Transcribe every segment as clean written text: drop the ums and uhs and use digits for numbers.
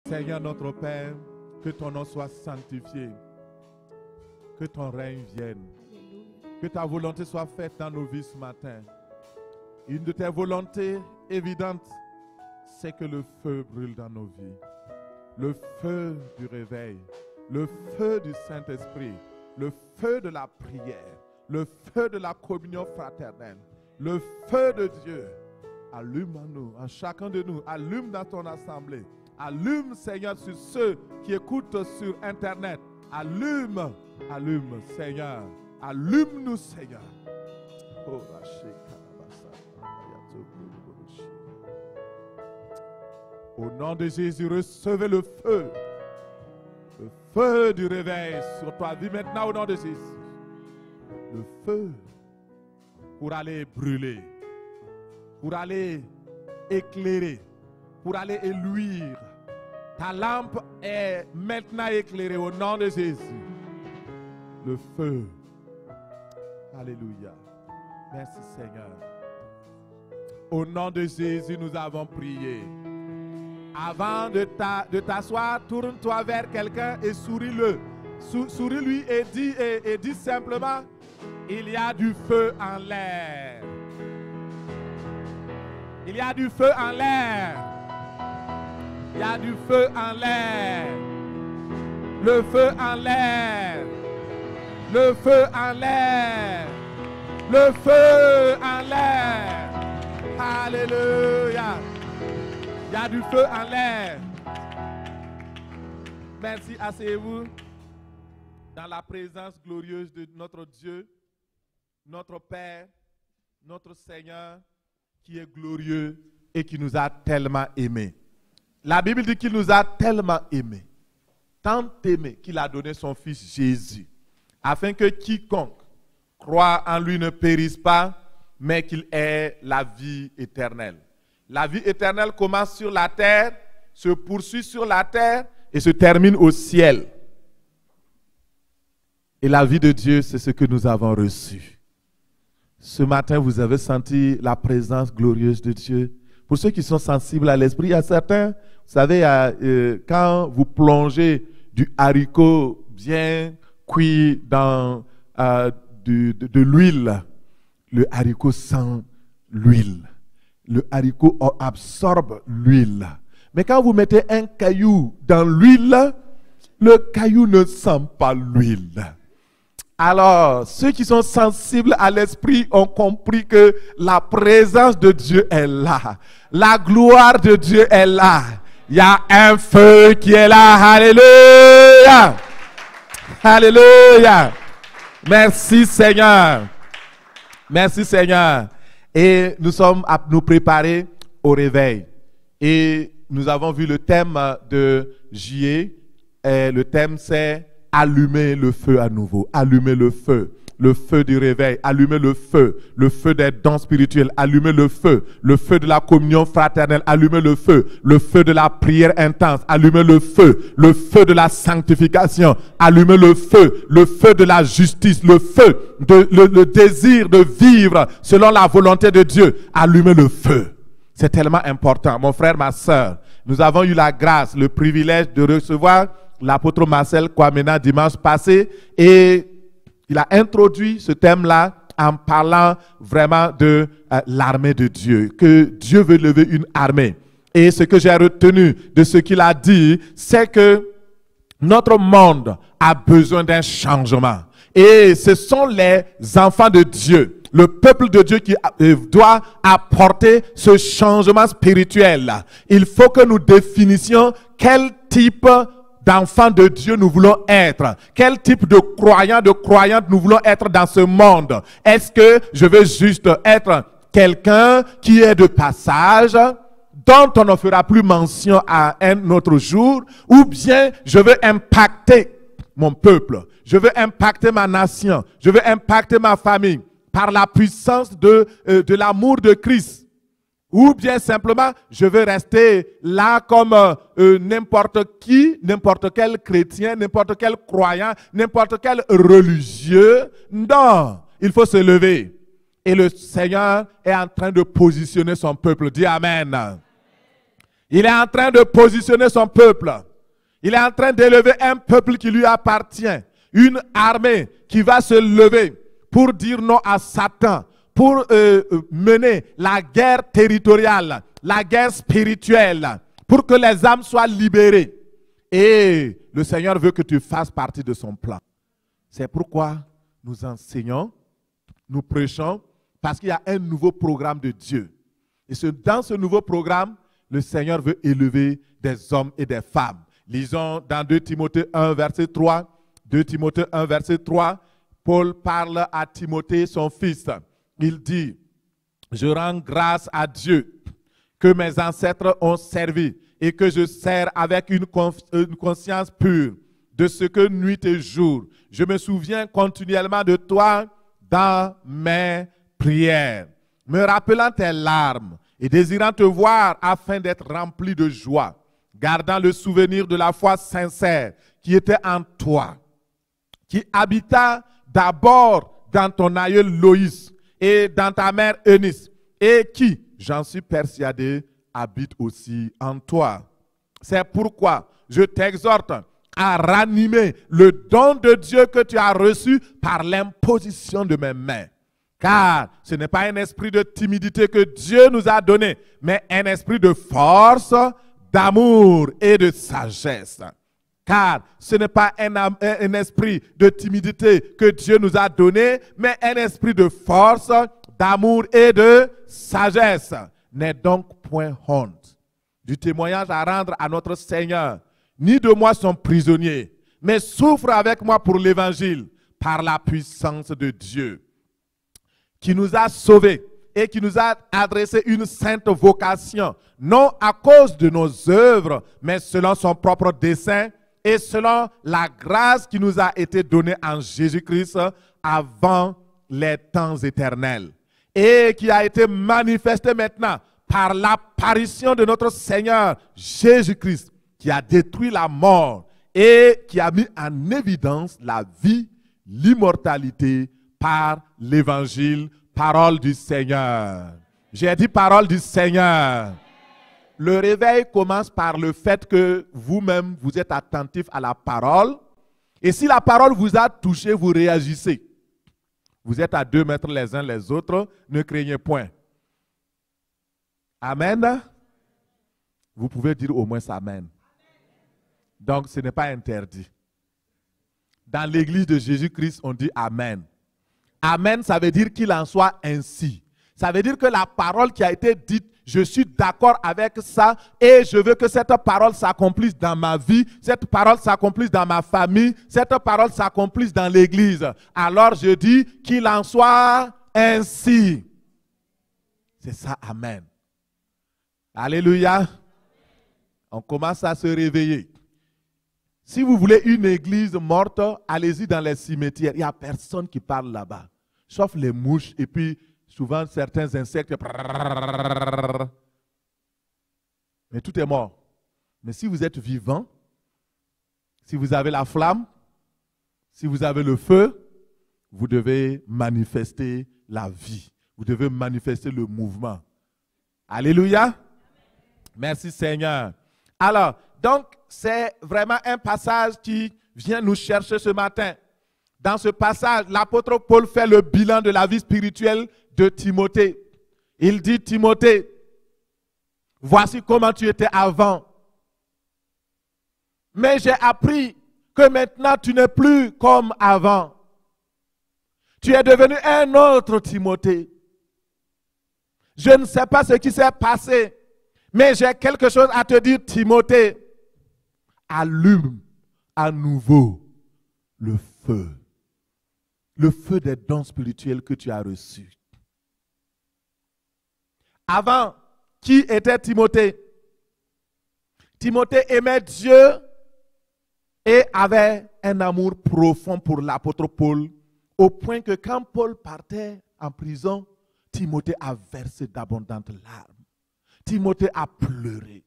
Seigneur notre Père, que ton nom soit sanctifié, que ton règne vienne, que ta volonté soit faite dans nos vies ce matin. Une de tes volontés évidentes, c'est que le feu brûle dans nos vies. Le feu du réveil, le feu du Saint-Esprit, le feu de la prière, le feu de la communion fraternelle, le feu de Dieu. Allume en nous, en chacun de nous, allume dans ton assemblée. Allume, Seigneur, sur ceux qui écoutent sur Internet. Allume, allume, Seigneur. Allume-nous, Seigneur. Oh, au nom de Jésus, recevez le feu du réveil sur ta vie maintenant au nom de Jésus. Le feu pour aller brûler, pour aller éclairer, pour aller éluire. Ta lampe est maintenant éclairée au nom de Jésus. Le feu. Alléluia. Merci Seigneur. Au nom de Jésus, nous avons prié. Avant de t'asseoir, tourne-toi vers quelqu'un et souris-le. Souris-lui et dis simplement, il y a du feu en l'air. Il y a du feu en l'air. Il y a du feu en l'air. Le feu en l'air. Le feu en l'air. Le feu en l'air. Alléluia. Il y a du feu en l'air. Merci, asseyez-vous dans la présence glorieuse de notre Dieu, notre Père, notre Seigneur, qui est glorieux et qui nous a tellement aimés. La Bible dit qu'il nous a tellement aimés, tant aimés qu'il a donné son Fils Jésus, afin que quiconque croit en lui ne périsse pas, mais qu'il ait la vie éternelle. La vie éternelle commence sur la terre, se poursuit sur la terre et se termine au ciel. Et la vie de Dieu, c'est ce que nous avons reçu. Ce matin, vous avez senti la présence glorieuse de Dieu. Pour ceux qui sont sensibles à l'esprit, il y a certains, vous savez, quand vous plongez du haricot bien cuit dans de l'huile, le haricot sent l'huile. Le haricot absorbe l'huile. Mais quand vous mettez un caillou dans l'huile, le caillou ne sent pas l'huile. Alors, ceux qui sont sensibles à l'esprit ont compris que la présence de Dieu est là. La gloire de Dieu est là. Il y a un feu qui est là. Alléluia. Alléluia. Merci Seigneur. Merci Seigneur. Et nous sommes à nous préparer au réveil. Et nous avons vu le thème de juillet. Et le thème c'est allumer le feu à nouveau. Allumer le feu du réveil. Allumer le feu des dons spirituels. Allumer le feu de la communion fraternelle. Allumer le feu de la prière intense. Allumer le feu de la sanctification. Allumer le feu de la justice, le désir de vivre selon la volonté de Dieu. Allumer le feu. C'est tellement important. Mon frère, ma soeur, nous avons eu la grâce, le privilège de recevoir l'apôtre Marcel Kwamena dimanche passé et il a introduit ce thème-là en parlant vraiment de l'armée de Dieu, que Dieu veut lever une armée. Et ce que j'ai retenu de ce qu'il a dit, c'est que notre monde a besoin d'un changement. Et ce sont les enfants de Dieu, le peuple de Dieu qui doit apporter ce changement spirituel. Il faut que nous définissions quel type d'enfants de Dieu nous voulons être. Quel type de croyants, de croyantes nous voulons être dans ce monde. Est-ce que je veux juste être quelqu'un qui est de passage, dont on ne fera plus mention à un autre jour, ou bien je veux impacter mon peuple, je veux impacter ma nation, je veux impacter ma famille par la puissance de l'amour de Christ. Ou bien simplement, je veux rester là comme n'importe qui, n'importe quel chrétien, n'importe quel croyant, n'importe quel religieux. Non, il faut se lever. Et le Seigneur est en train de positionner son peuple. Dis Amen. Il est en train de positionner son peuple. Il est en train d'élever un peuple qui lui appartient. Une armée qui va se lever pour dire non à Satan, pour mener la guerre territoriale, la guerre spirituelle, pour que les âmes soient libérées. Et le Seigneur veut que tu fasses partie de son plan. C'est pourquoi nous enseignons, nous prêchons, parce qu'il y a un nouveau programme de Dieu. Et dans ce nouveau programme, le Seigneur veut élever des hommes et des femmes. Lisons dans 2 Timothée 1, verset 3. 2 Timothée 1, verset 3. Paul parle à Timothée, son fils. Il dit, je rends grâce à Dieu que mes ancêtres ont servi et que je sers avec une conscience pure de ce que nuit et jour. Je me souviens continuellement de toi dans mes prières, me rappelant tes larmes et désirant te voir afin d'être rempli de joie, gardant le souvenir de la foi sincère qui était en toi, qui habita d'abord dans ton aïeul Loïs et dans ta mère Eunice, et qui, j'en suis persuadé, habite aussi en toi. C'est pourquoi je t'exhorte à ranimer le don de Dieu que tu as reçu par l'imposition de mes mains. Car ce n'est pas un esprit de timidité que Dieu nous a donné, mais un esprit de force, d'amour et de sagesse. Car ce n'est pas un esprit de timidité que Dieu nous a donné, mais un esprit de force, d'amour et de sagesse. N'aie donc point honte du témoignage à rendre à notre Seigneur, ni de moi son prisonnier, mais souffre avec moi pour l'évangile, par la puissance de Dieu, qui nous a sauvés et qui nous a adressé une sainte vocation, non à cause de nos œuvres, mais selon son propre dessein et selon la grâce qui nous a été donnée en Jésus-Christ avant les temps éternels, et qui a été manifestée maintenant par l'apparition de notre Seigneur Jésus-Christ, qui a détruit la mort et qui a mis en évidence la vie, l'immortalité par l'évangile, parole du Seigneur. J'ai dit parole du Seigneur. Le réveil commence par le fait que vous-même, vous êtes attentif à la parole. Et si la parole vous a touché, vous réagissez. Vous êtes à 2 mètres les uns les autres, ne craignez point. Amen. Vous pouvez dire au moins Amen. Donc, ce n'est pas interdit. Dans l'église de Jésus-Christ, on dit Amen. Amen, ça veut dire qu'il en soit ainsi. Ça veut dire que la parole qui a été dite, je suis d'accord avec ça et je veux que cette parole s'accomplisse dans ma vie, cette parole s'accomplisse dans ma famille, cette parole s'accomplisse dans l'église. Alors je dis qu'il en soit ainsi. C'est ça, Amen. Alléluia. On commence à se réveiller. Si vous voulez une église morte, allez-y dans les cimetières. Il n'y a personne qui parle là-bas, sauf les mouches et puis souvent certains insectes. Mais tout est mort. Mais si vous êtes vivant, si vous avez la flamme, si vous avez le feu, vous devez manifester la vie. Vous devez manifester le mouvement. Alléluia. Merci Seigneur. Alors, donc, c'est vraiment un passage qui vient nous chercher ce matin. Dans ce passage, l'apôtre Paul fait le bilan de la vie spirituelle de Timothée. Il dit, Timothée, voici comment tu étais avant. Mais j'ai appris que maintenant tu n'es plus comme avant. Tu es devenu un autre Timothée. Je ne sais pas ce qui s'est passé, mais j'ai quelque chose à te dire, Timothée. Allume à nouveau le feu. Le feu des dons spirituels que tu as reçus. Avant, qui était Timothée? Timothée aimait Dieu et avait un amour profond pour l'apôtre Paul, au point que quand Paul partait en prison, Timothée a versé d'abondantes larmes. Timothée a pleuré.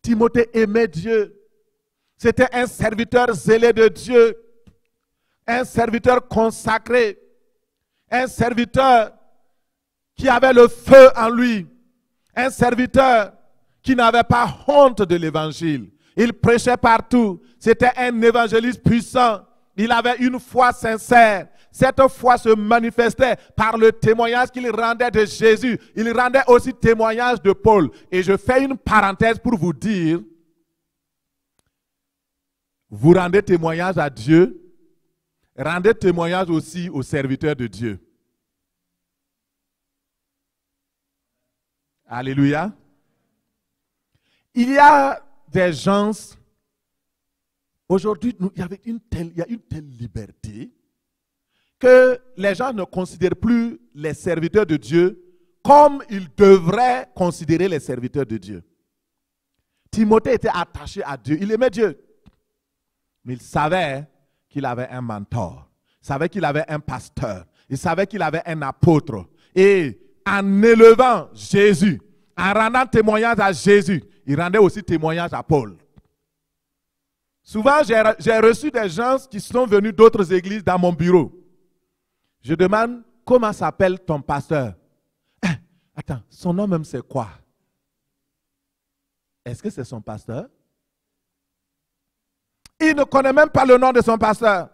Timothée aimait Dieu. C'était un serviteur zélé de Dieu, un serviteur consacré, un serviteur qui avait le feu en lui, un serviteur qui n'avait pas honte de l'évangile. Il prêchait partout. C'était un évangéliste puissant. Il avait une foi sincère. Cette foi se manifestait par le témoignage qu'il rendait de Jésus. Il rendait aussi témoignage de Paul. Et je fais une parenthèse pour vous dire, vous rendez témoignage à Dieu, rendez témoignage aussi aux serviteurs de Dieu. Alléluia. Il y a des gens, aujourd'hui, il y a une telle liberté que les gens ne considèrent plus les serviteurs de Dieu comme ils devraient considérer les serviteurs de Dieu. Timothée était attaché à Dieu, il aimait Dieu, mais il savait qu'il avait un mentor, il savait qu'il avait un pasteur, il savait qu'il avait un apôtre. Et en élevant Jésus, en rendant témoignage à Jésus, il rendait aussi témoignage à Paul. Souvent, j'ai reçu des gens qui sont venus d'autres églises dans mon bureau. Je demande, comment s'appelle ton pasteur? Attends, son nom même c'est quoi? Est-ce que c'est son pasteur? Il ne connaît même pas le nom de son pasteur.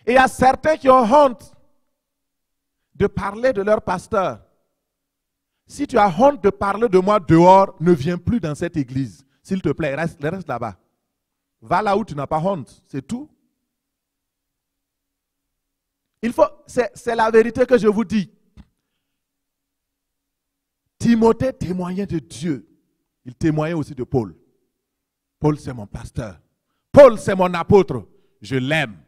Et il y a certains qui ont honte de parler de leur pasteur. Si tu as honte de parler de moi dehors, ne viens plus dans cette église. S'il te plaît, reste là-bas. Va là où tu n'as pas honte, c'est tout. C'est la vérité que je vous dis. Timothée témoignait de Dieu. Il témoignait aussi de Paul. Paul, c'est mon pasteur. Paul, c'est mon apôtre. Je l'aime.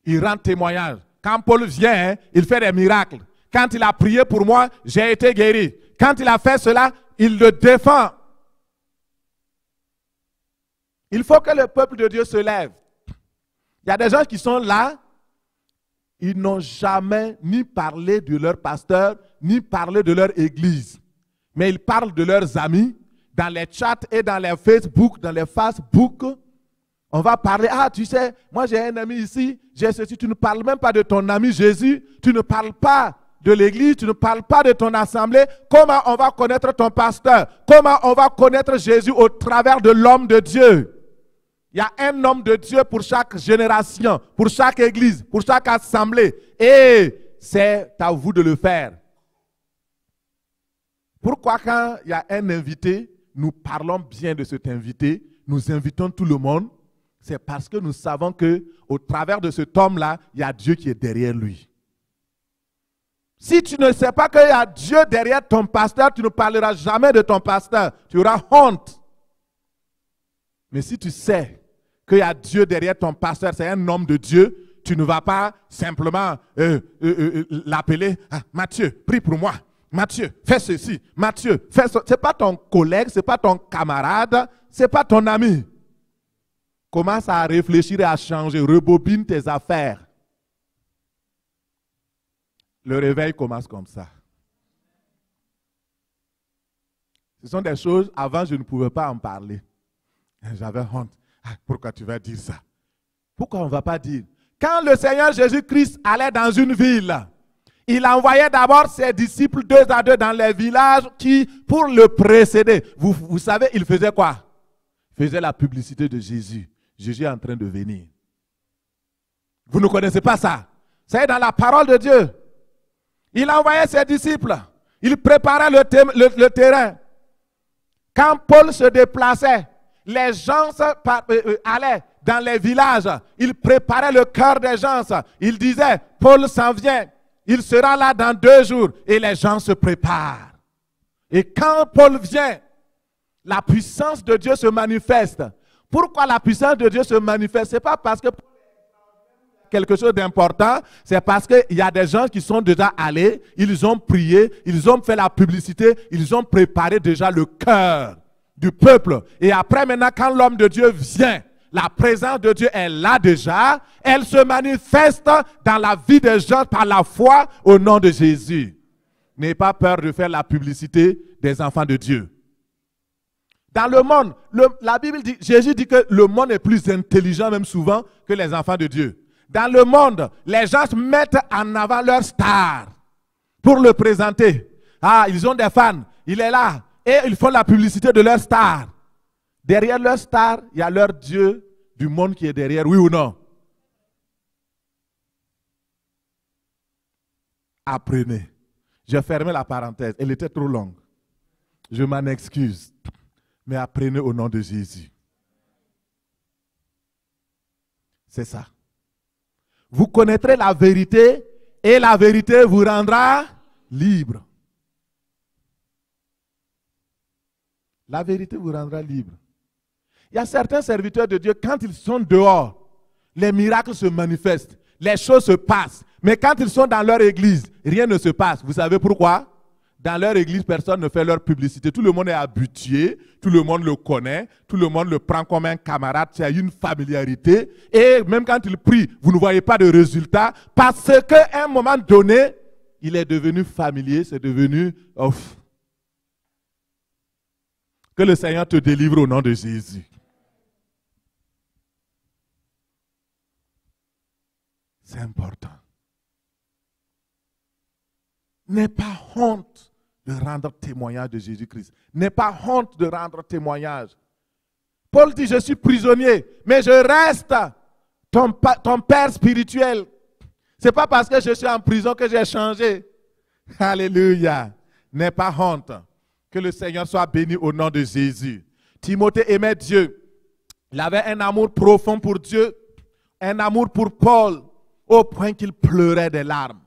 Il rend témoignage. Quand Paul vient, il fait des miracles. Quand il a prié pour moi, j'ai été guéri. Quand il a fait cela, il le défend. Il faut que le peuple de Dieu se lève. Il y a des gens qui sont là, ils n'ont jamais ni parlé de leur pasteur, ni parlé de leur église. Mais ils parlent de leurs amis, dans les chats et dans les Facebook, on va parler, ah tu sais, moi j'ai un ami ici, j'ai ceci, tu ne parles même pas de ton ami Jésus, tu ne parles pas de l'église, tu ne parles pas de ton assemblée. Comment on va connaître ton pasteur? Comment on va connaître Jésus au travers de l'homme de Dieu? Il y a un homme de Dieu pour chaque génération, pour chaque église, pour chaque assemblée. Et c'est à vous de le faire. Pourquoi quand il y a un invité, nous parlons bien de cet invité, nous invitons tout le monde? C'est parce que nous savons qu'au travers de cet homme-là, il y a Dieu qui est derrière lui. Si tu ne sais pas qu'il y a Dieu derrière ton pasteur, tu ne parleras jamais de ton pasteur. Tu auras honte. Mais si tu sais qu'il y a Dieu derrière ton pasteur, c'est un homme de Dieu, tu ne vas pas simplement l'appeler, ah, Matthieu, prie pour moi. Matthieu, fais ceci. Matthieu, fais ça. Ce n'est pas ton collègue, ce n'est pas ton camarade, ce n'est pas ton ami. Commence à réfléchir et à changer. Rebobine tes affaires. Le réveil commence comme ça. Ce sont des choses, avant je ne pouvais pas en parler. J'avais honte. Ah, pourquoi tu vas dire ça? Pourquoi on ne va pas dire? Quand le Seigneur Jésus-Christ allait dans une ville, il envoyait d'abord ses disciples 2 à 2 dans les villages pour le précéder. Vous savez, il faisait quoi? Il faisait la publicité de Jésus. Jésus est en train de venir. Vous ne connaissez pas ça? C'est dans la parole de Dieu. Il envoyait ses disciples. Il préparait le terrain. Quand Paul se déplaçait, les gens allaient dans les villages. Il préparait le cœur des gens. Il disait, Paul s'en vient. Il sera là dans 2 jours. Et les gens se préparent. Et quand Paul vient, la puissance de Dieu se manifeste. Pourquoi la puissance de Dieu se manifeste? Ce n'est pas parce que quelque chose d'important, c'est parce qu'il y a des gens qui sont déjà allés, ils ont prié, ils ont fait la publicité, ils ont préparé déjà le cœur du peuple. Et après maintenant, quand l'homme de Dieu vient, la présence de Dieu est là déjà, elle se manifeste dans la vie des gens par la foi au nom de Jésus. N'ayez pas peur de faire la publicité des enfants de Dieu. Dans le monde, la Bible dit, Jésus dit que le monde est plus intelligent même souvent que les enfants de Dieu. Dans le monde, les gens mettent en avant leur star pour le présenter. Ah, ils ont des fans. Il est là. Et ils font la publicité de leur star. Derrière leur star, il y a leur Dieu du monde qui est derrière, oui ou non? Apprenez. J'ai fermé la parenthèse. Elle était trop longue. Je m'en excuse. Mais apprenez au nom de Jésus. C'est ça. Vous connaîtrez la vérité et la vérité vous rendra libre. La vérité vous rendra libre. Il y a certains serviteurs de Dieu, quand ils sont dehors, les miracles se manifestent, les choses se passent. Mais quand ils sont dans leur église, rien ne se passe. Vous savez pourquoi? Dans leur église, personne ne fait leur publicité. Tout le monde est habitué, tout le monde le connaît, tout le monde le prend comme un camarade. Il y a une familiarité. Et même quand ils prient, vous ne voyez pas de résultat parce qu'à un moment donné, il est devenu familier, c'est devenu off. Que le Seigneur te délivre au nom de Jésus. C'est important. N'aie pas honte de rendre témoignage de Jésus-Christ. N'aie pas honte de rendre témoignage. Paul dit, je suis prisonnier, mais je reste ton père spirituel. Ce n'est pas parce que je suis en prison que j'ai changé. Alléluia. N'aie pas honte. Que le Seigneur soit béni au nom de Jésus. Timothée aimait Dieu. Il avait un amour profond pour Dieu, un amour pour Paul, au point qu'il pleurait des larmes.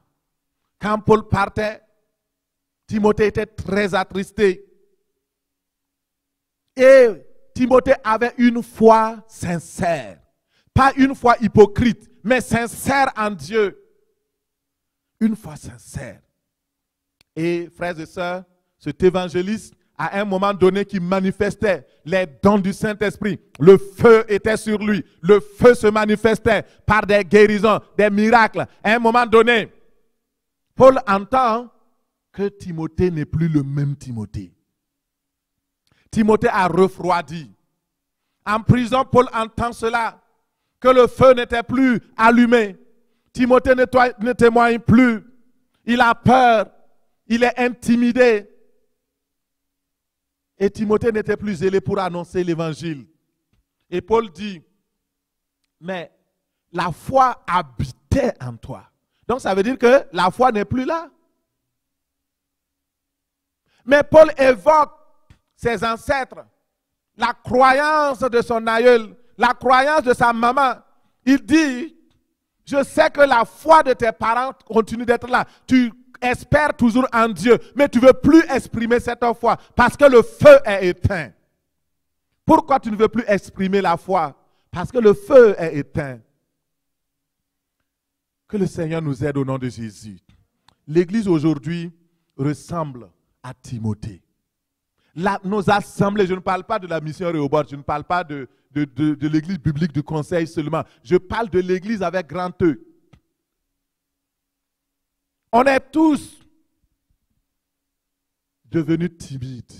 Quand Paul partait, Timothée était très attristé. Et Timothée avait une foi sincère. Pas une foi hypocrite, mais sincère en Dieu. Une foi sincère. Et frères et sœurs, cet évangéliste, à un moment donné, qui manifestait les dons du Saint-Esprit, le feu était sur lui. Le feu se manifestait par des guérisons, des miracles. À un moment donné, Paul entend que Timothée n'est plus le même Timothée. Timothée a refroidi. En prison, Paul entend cela, que le feu n'était plus allumé. Timothée ne témoigne plus. Il a peur. Il est intimidé. Et Timothée n'était plus zélé pour annoncer l'évangile. Et Paul dit, mais la foi habitait en toi. Donc ça veut dire que la foi n'est plus là. Mais Paul évoque ses ancêtres, la croyance de son aïeul, la croyance de sa maman. Il dit, je sais que la foi de tes parents continue d'être là. Tu espères toujours en Dieu, mais tu ne veux plus exprimer cette foi parce que le feu est éteint. Pourquoi tu ne veux plus exprimer la foi? Parce que le feu est éteint. Que le Seigneur nous aide au nom de Jésus. L'Église aujourd'hui ressemble à Timothée. Nos assemblées, je ne parle pas de la mission Rehoboth, je ne parle pas de l'Église biblique du conseil seulement. Je parle de l'Église avec grand E. On est tous devenus timides.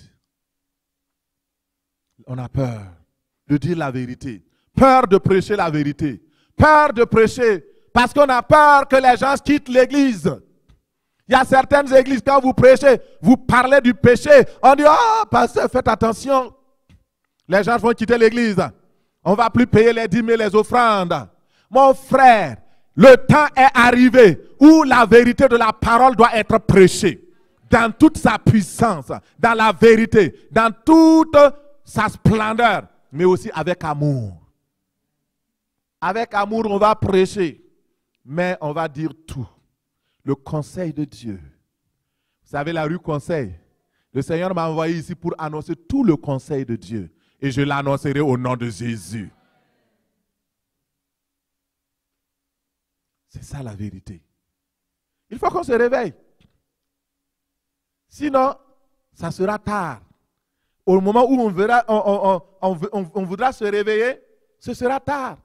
On a peur de dire la vérité. Peur de prêcher la vérité. Peur de prêcher parce qu'on a peur que les gens quittent l'église. Il y a certaines églises, quand vous prêchez, vous parlez du péché. On dit, oh, pasteur, faites attention. Les gens vont quitter l'église. On ne va plus payer les dîmes et les offrandes. Mon frère, le temps est arrivé où la vérité de la parole doit être prêchée. Dans toute sa puissance, dans la vérité, dans toute sa splendeur, mais aussi avec amour. Avec amour, on va prêcher, mais on va dire tout. Le conseil de Dieu. Vous savez, la rue Conseil, le Seigneur m'a envoyé ici pour annoncer tout le conseil de Dieu. Et je l'annoncerai au nom de Jésus. C'est ça la vérité. Il faut qu'on se réveille. Sinon, ça sera tard. Au moment où on voudra se réveiller, ce sera tard.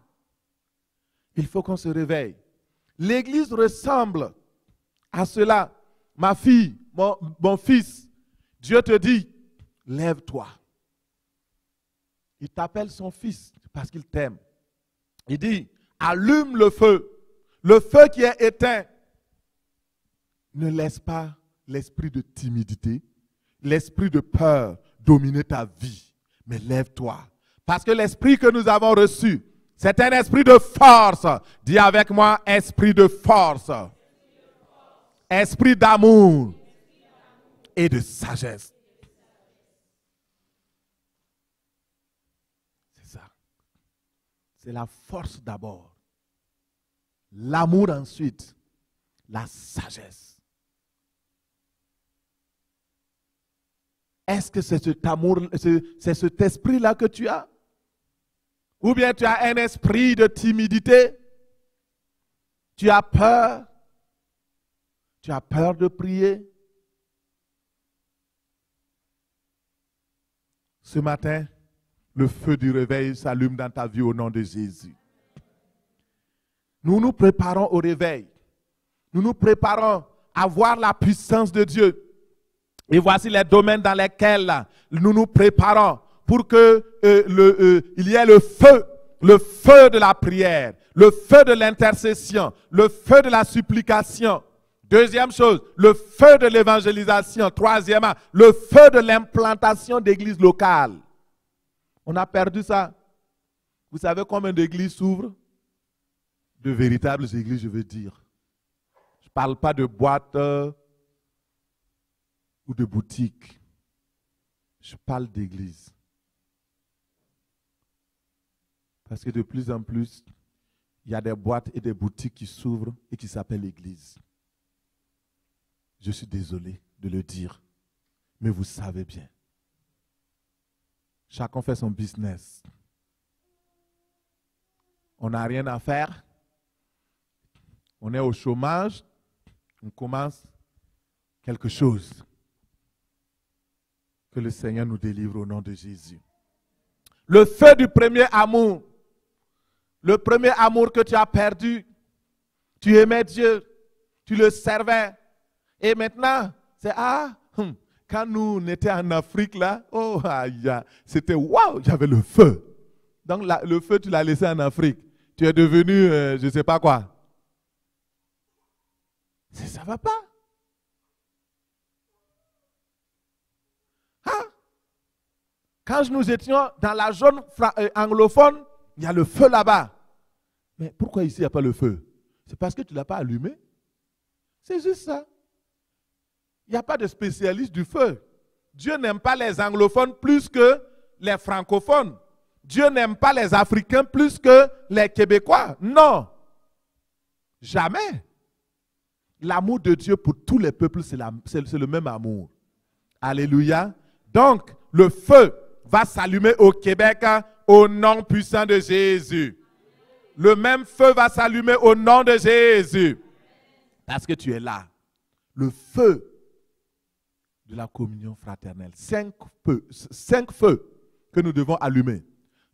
Il faut qu'on se réveille. L'Église ressemble à cela. Ma fille, mon fils, Dieu te dit, lève-toi. Il t'appelle son fils parce qu'il t'aime. Il dit, allume le feu. Le feu qui est éteint, ne laisse pas l'esprit de timidité, l'esprit de peur dominer ta vie. Mais lève-toi. Parce que l'esprit que nous avons reçu, c'est un esprit de force. Dis avec moi, esprit de force. Esprit d'amour et de sagesse. C'est ça. C'est la force d'abord. L'amour ensuite. La sagesse. Est-ce que c'est cet amour, c'est cet esprit-là que tu as? Ou bien tu as un esprit de timidité? Tu as peur? Tu as peur de prier? Ce matin, le feu du réveil s'allume dans ta vie au nom de Jésus. Nous nous préparons au réveil. Nous nous préparons à voir la puissance de Dieu. Et voici les domaines dans lesquels nous nous préparons pour que il y ait le feu de la prière, le feu de l'intercession, le feu de la supplication. Deuxième chose, le feu de l'évangélisation. Troisièmement, le feu de l'implantation d'églises locales. On a perdu ça. Vous savez combien d'églises s'ouvrent? De véritables églises, je veux dire. Je ne parle pas de boîtes ou de boutiques. Je parle d'églises. Parce que de plus en plus, il y a des boîtes et des boutiques qui s'ouvrent et qui s'appellent église. Je suis désolé de le dire, mais vous savez bien. Chacun fait son business. On n'a rien à faire. On est au chômage. On commence quelque chose. Que le Seigneur nous délivre au nom de Jésus. Le feu du premier amour. Le premier amour que tu as perdu. Tu aimais Dieu. Tu le servais. Et maintenant, c'est quand nous on était en Afrique là, c'était waouh, il y avait le feu. Donc le feu, tu l'as laissé en Afrique. Tu es devenu, je ne sais pas quoi. Ça ne va pas. Quand nous étions dans la zone anglophone, il y a le feu là-bas. Mais pourquoi ici il n'y a pas le feu? C'est parce que tu ne l'as pas allumé. C'est juste ça. Il n'y a pas de spécialiste du feu. Dieu n'aime pas les anglophones plus que les francophones. Dieu n'aime pas les Africains plus que les Québécois. Non. Jamais. L'amour de Dieu pour tous les peuples, c'est le même amour. Alléluia. Donc, le feu va s'allumer au Québec au nom puissant de Jésus. Le même feu va s'allumer au nom de Jésus. Parce que tu es là. Le feu de la communion fraternelle. 5 feux que nous devons allumer.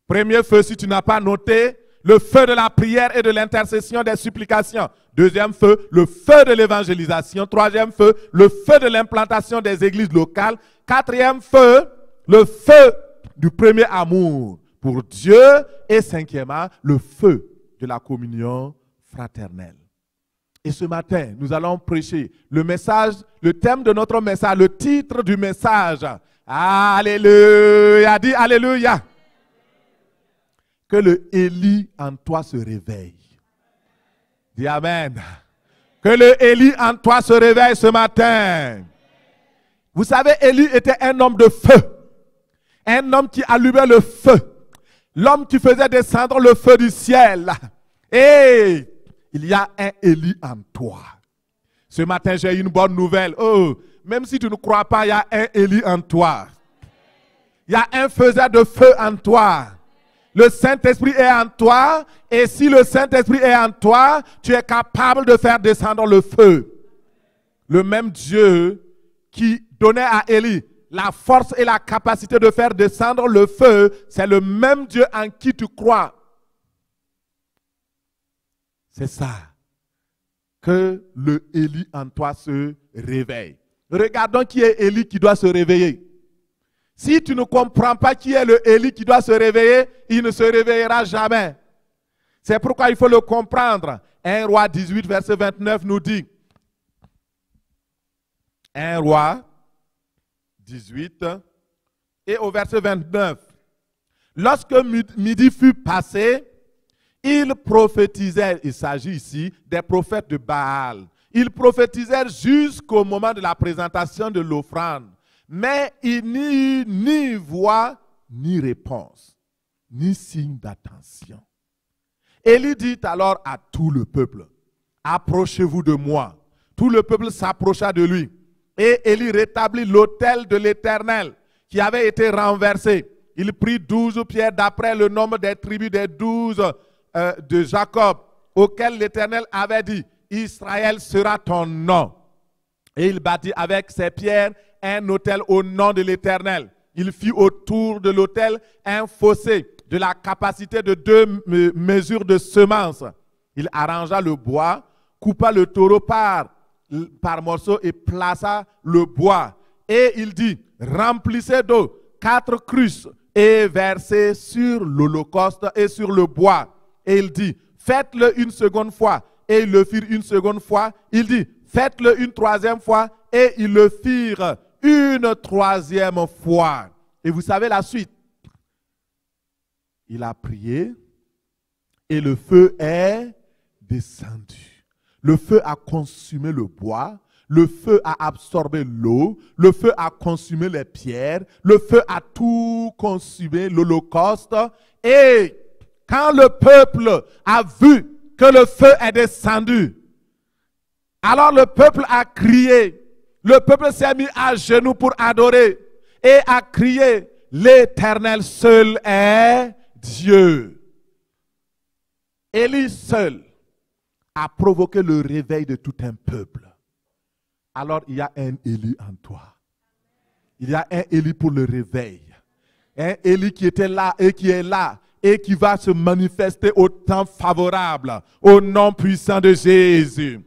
Premier feu, si tu n'as pas noté, le feu de la prière et de l'intercession des supplications. Deuxième feu, le feu de l'évangélisation. Troisième feu, le feu de l'implantation des églises locales. Quatrième feu, le feu du premier amour pour Dieu. Et cinquièmement, le feu de la communion fraternelle. Et ce matin, nous allons prêcher le message, le thème de notre message, le titre du message. Alléluia, dis Alléluia. Que le Élie en toi se réveille. Dis Amen. Que le Élie en toi se réveille ce matin. Vous savez, Élie était un homme de feu. Un homme qui allumait le feu. L'homme qui faisait descendre le feu du ciel. Et il y a un Élie en toi. Ce matin, j'ai une bonne nouvelle. Oh, même si tu ne crois pas, il y a un Élie en toi. Il y a un faiseur de feu en toi. Le Saint-Esprit est en toi. Et si le Saint-Esprit est en toi, tu es capable de faire descendre le feu. Le même Dieu qui donnait à Élie la force et la capacité de faire descendre le feu, c'est le même Dieu en qui tu crois. C'est ça. Que le Élie en toi se réveille. Regardons qui est Élie qui doit se réveiller. Si tu ne comprends pas qui est le Élie qui doit se réveiller, il ne se réveillera jamais. C'est pourquoi il faut le comprendre. 1 Roi 18, verset 29 nous dit, 1 Roi 18 et au verset 29. Lorsque midi fut passé, ils prophétisèrent, il s'agit ici des prophètes de Baal. Ils prophétisèrent jusqu'au moment de la présentation de l'offrande. Mais il n'y eut ni voix, ni réponse, ni signe d'attention. Élie dit alors à tout le peuple, approchez-vous de moi. Tout le peuple s'approcha de lui. Et Élie rétablit l'autel de l'Éternel qui avait été renversé. Il prit 12 pierres d'après le nombre des tribus des 12 de Jacob, auquel l'Éternel avait dit, Israël sera ton nom. Et il bâtit avec ces pierres un autel au nom de l'Éternel. Il fit autour de l'autel un fossé de la capacité de 2 mesures de semences. Il arrangea le bois, coupa le taureau par morceaux et plaça le bois. Et il dit, remplissez d'eau 4 crusses et versez sur l'holocauste et sur le bois. Et il dit, faites-le une seconde fois. Et ils le firent une seconde fois. Il dit, faites-le une troisième fois. Et ils le firent une troisième fois. Et vous savez la suite. Il a prié et le feu est descendu. Le feu a consumé le bois. Le feu a absorbé l'eau, le feu a consumé les pierres, le feu a tout consumé, l'holocauste. Et quand le peuple a vu que le feu est descendu, alors le peuple a crié. Le peuple s'est mis à genoux pour adorer et a crié, l'Éternel seul est Dieu. Élie seul a provoqué le réveil de tout un peuple. Alors il y a un Élie en toi. Il y a un Élie pour le réveil. Un Élie qui était là et qui est là et qui va se manifester au temps favorable, au nom puissant de Jésus.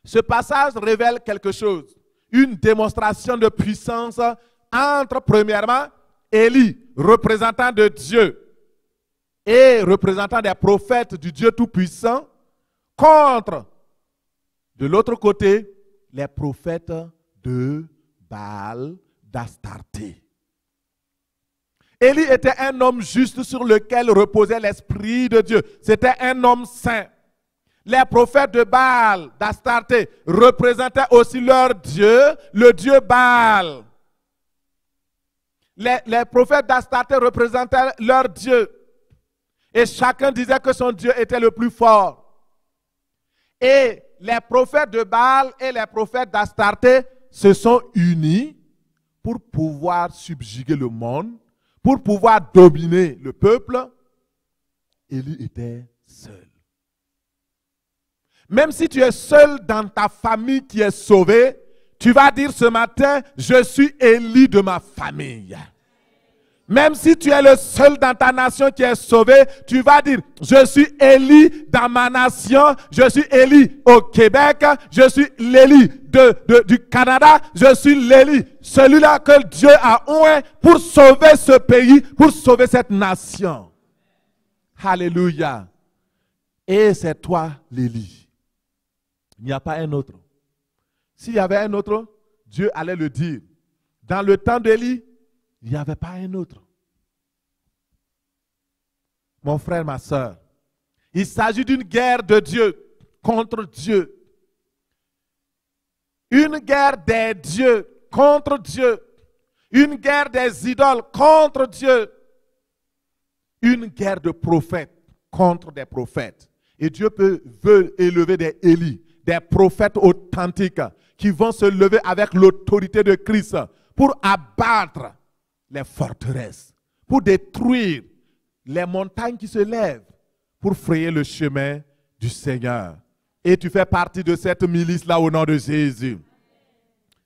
Ce passage révèle quelque chose, une démonstration de puissance entre, premièrement, Élie, représentant de Dieu, et représentant des prophètes du Dieu Tout-Puissant, contre, de l'autre côté, les prophètes de Baal, d'Astarté. Élie était un homme juste sur lequel reposait l'Esprit de Dieu. C'était un homme saint. Les prophètes de Baal, d'Astarté, représentaient aussi leur Dieu, le Dieu Baal. Les prophètes d'Astarté représentaient leur Dieu. Et chacun disait que son Dieu était le plus fort. Et les prophètes de Baal et les prophètes d'Astarté se sont unis pour pouvoir subjuguer le monde, pour pouvoir dominer le peuple. Élie était seul. Même si tu es seul dans ta famille qui est sauvée, tu vas dire ce matin, je suis Élie de ma famille. Même si tu es le seul dans ta nation qui est sauvé, tu vas dire, je suis Élie dans ma nation, je suis Élie au Québec, je suis l'Élie du Canada, je suis l'Élie, celui-là que Dieu a oint pour sauver ce pays, pour sauver cette nation. Alléluia. Et c'est toi l'Élie. Il n'y a pas un autre. S'il y avait un autre, Dieu allait le dire. Dans le temps d'Élie, il n'y avait pas un autre. Mon frère, ma soeur, il s'agit d'une guerre de Dieu contre Dieu. Une guerre des dieux contre Dieu. Une guerre des idoles contre Dieu. Une guerre de prophètes contre des prophètes. Et Dieu veut élever des Élis, des prophètes authentiques qui vont se lever avec l'autorité de Christ pour abattre les forteresses, pour détruire les montagnes qui se lèvent, pour frayer le chemin du Seigneur. Et tu fais partie de cette milice-là au nom de Jésus.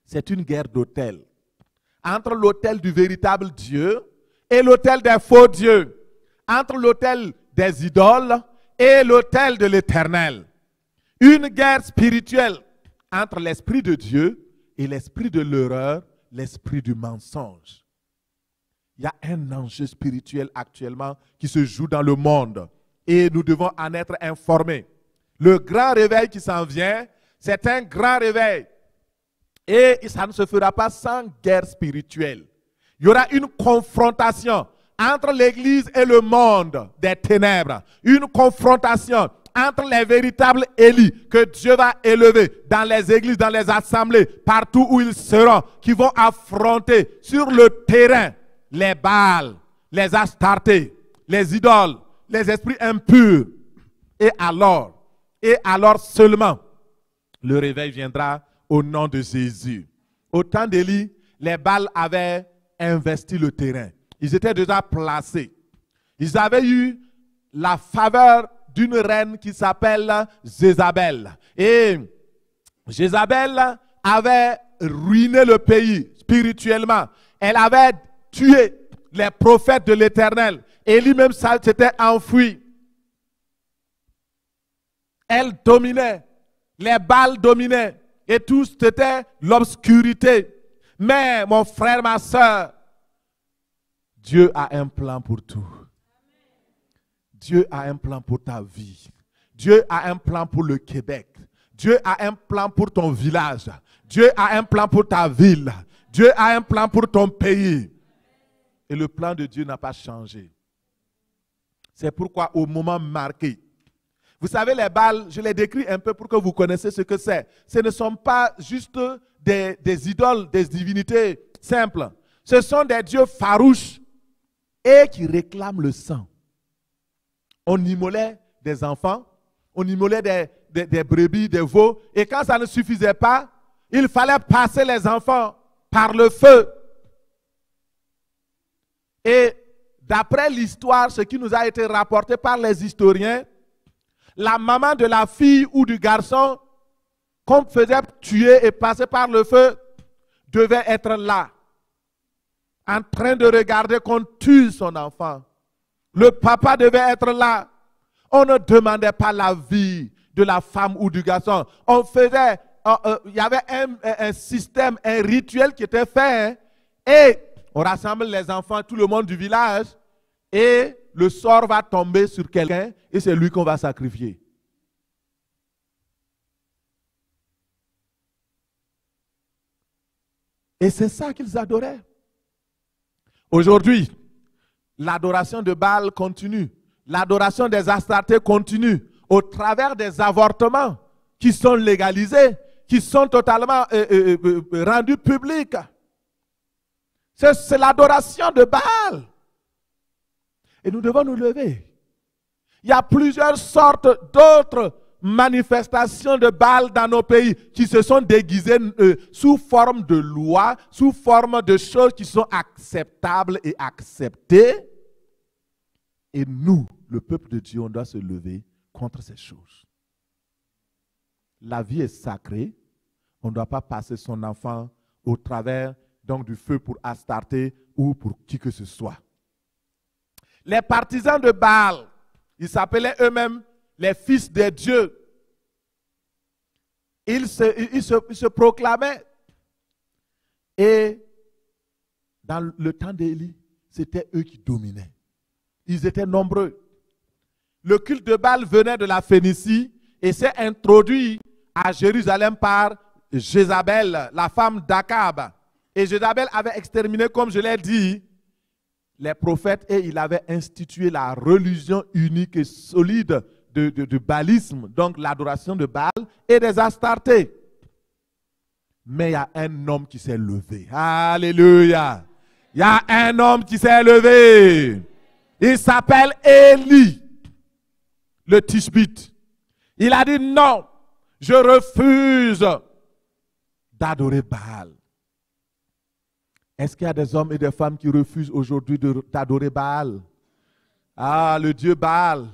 C'est une guerre d'autel. Entre l'autel du véritable Dieu et l'autel des faux dieux. Entre l'autel des idoles et l'autel de l'Éternel. Une guerre spirituelle entre l'esprit de Dieu et l'esprit de l'erreur, l'esprit du mensonge. Il y a un enjeu spirituel actuellement qui se joue dans le monde et nous devons en être informés. Le grand réveil qui s'en vient, c'est un grand réveil. Et ça ne se fera pas sans guerre spirituelle. Il y aura une confrontation entre l'Église et le monde des ténèbres. Une confrontation entre les véritables élus que Dieu va élever dans les églises, dans les assemblées, partout où ils seront, qui vont affronter sur le terrain les Baals, les Astartés, les idoles, les esprits impurs. Et alors seulement, le réveil viendra au nom de Jésus. Au temps d'Élie, les Baals avaient investi le terrain. Ils étaient déjà placés. Ils avaient eu la faveur d'une reine qui s'appelle Jézabel. Et Jézabel avait ruiné le pays spirituellement. Elle avait tué les prophètes de l'Éternel. Élie même s'était enfui. Elle dominait. Les Baals dominaient. Et tout c'était l'obscurité. Mais mon frère, ma soeur, Dieu a un plan pour tout. Dieu a un plan pour ta vie. Dieu a un plan pour le Québec. Dieu a un plan pour ton village. Dieu a un plan pour ta ville. Dieu a un plan pour ton pays. Et le plan de Dieu n'a pas changé. C'est pourquoi au moment marqué, vous savez, les Baals, je les décris un peu pour que vous connaissiez ce que c'est. Ce ne sont pas juste des idoles, des divinités simples. Ce sont des dieux farouches et qui réclament le sang. On immolait des enfants, on immolait des brebis, des veaux. Et quand ça ne suffisait pas, il fallait passer les enfants par le feu. Et d'après l'histoire, ce qui nous a été rapporté par les historiens, la maman de la fille ou du garçon qu'on faisait tuer et passer par le feu devait être là, en train de regarder qu'on tue son enfant. Le papa devait être là. On ne demandait pas la vie de la femme ou du garçon. On faisait, il y avait un système, un rituel qui était fait. Et on rassemble les enfants, tout le monde du village. Et le sort va tomber sur quelqu'un et c'est lui qu'on va sacrifier. Et c'est ça qu'ils adoraient. Aujourd'hui, l'adoration de Baal continue. L'adoration des Astartés continue au travers des avortements qui sont légalisés, qui sont totalement rendus publics. C'est l'adoration de Baal. Et nous devons nous lever. Il y a plusieurs sortes d'autres manifestations de Baal dans nos pays qui se sont déguisées sous forme de lois, sous forme de choses qui sont acceptables et acceptées. Et nous, le peuple de Dieu, on doit se lever contre ces choses. La vie est sacrée. On ne doit pas passer son enfant au travers donc, du feu pour Astarté ou pour qui que ce soit. Les partisans de Baal, ils s'appelaient eux-mêmes les fils des dieux. Ils se proclamaient. Et dans le temps d'Élie, c'était eux qui dominaient. Ils étaient nombreux. Le culte de Baal venait de la Phénicie et s'est introduit à Jérusalem par Jézabel, la femme d'Akab. Et Jézabel avait exterminé, comme je l'ai dit, les prophètes et il avait institué la religion unique et solide du baalisme, donc l'adoration de Baal et des Astartés. Mais il y a un homme qui s'est levé. Alléluia. Il y a un homme qui s'est levé. Il s'appelle Élie, le Tishbite. Il a dit non, je refuse d'adorer Baal. Est-ce qu'il y a des hommes et des femmes qui refusent aujourd'hui d'adorer Baal? Ah, le Dieu Baal.